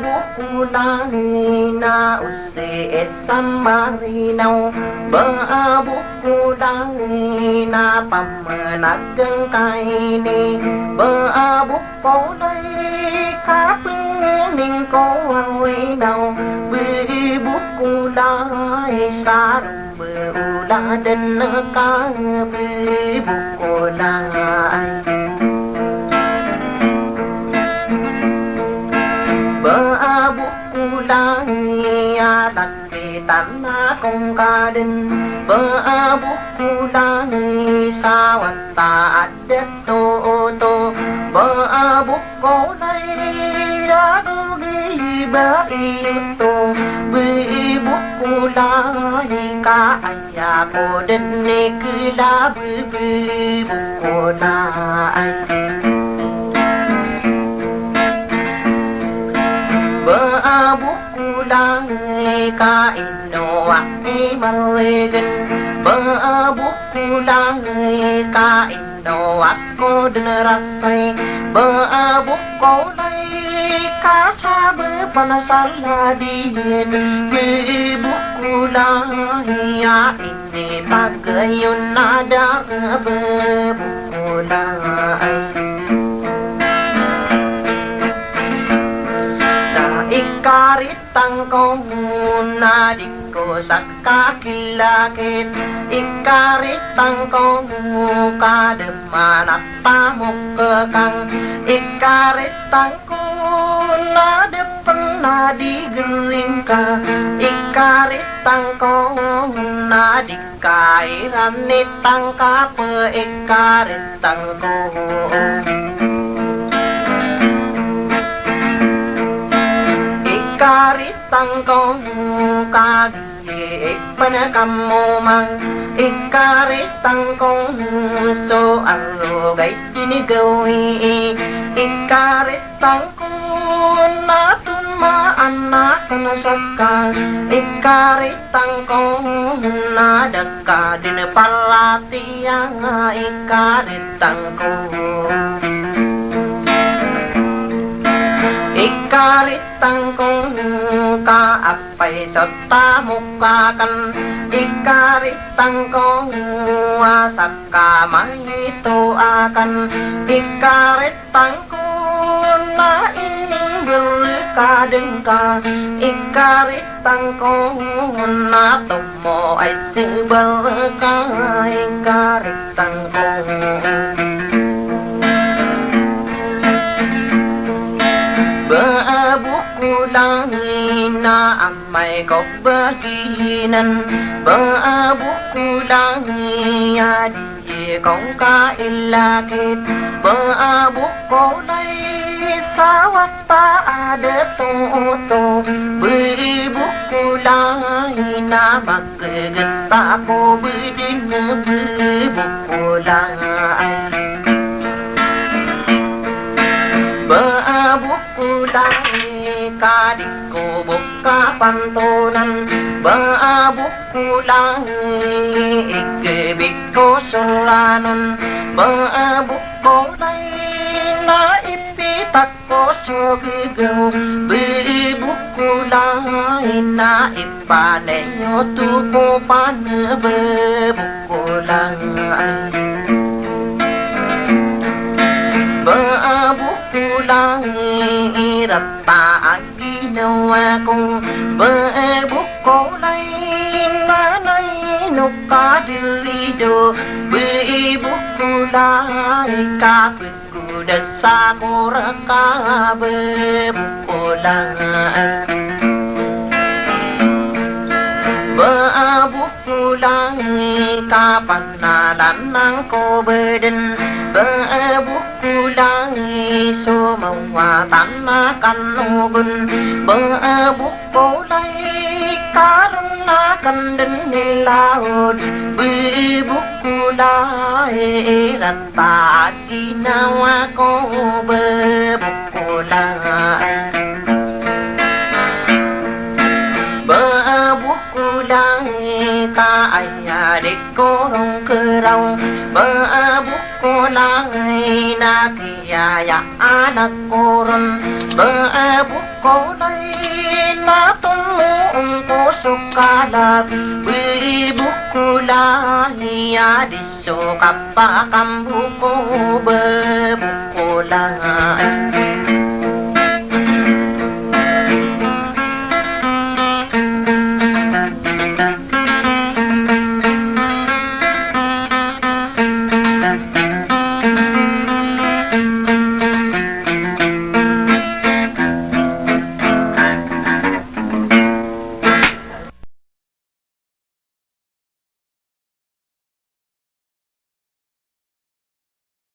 buku na usi samarinaw buku na pamenagang kaini buku kapining ko awinaw buku sarang beuladan ka buku tanah kong kadin buku sao ta ada to buku ragu itu buku ka ayah ko den kila buku ka ino ay marwegen buku ka ino ako dinarasay buku ka sabi panasaladihin buku ya ini pagayon na buku ikaritang kong na di ko sa kakilakit ikaritang kong kademan at tamok kang ikaritang ko na depan na di gering ka ikaritang ko na di kairan nitang ka pe ikaritang ko ikaritang kong kagigit panakamu mang ikaritang kong so ang lugay dinigawi ikaritang kong natunmaan na kanasaka ikaritang kong nadagka dinapalatiang ikaritang kong ikaritang kong kaapay sa tamukakan ikaritang kong wasak kamay ito akan ikaritang kong na iningil ka din ka ikaritang kong na tumo ay sibar ka ikaritang kong buku na amay ko baginan buku ya di kong kailakit buku sawat pa ada to buku na magaganda ko bidin buku buku kadik ko buka pantunan buku ikibig ko sulanon buku na ipitak ko sugigaw buku na ipaneyo tupo panebe buku buku irata ginawa kong buku nanay nukadilido buku kapit kuda sa kuraka buku buku kapanalan ng kobeden buku sumawatan na kanubun buku karon na kanden nilaod buku rata ginawa ko buku buku kaayadik korong kerau buku na kiyaya anak koron buku sukala beli buku lagi adik so kapakam buku berbuku lagi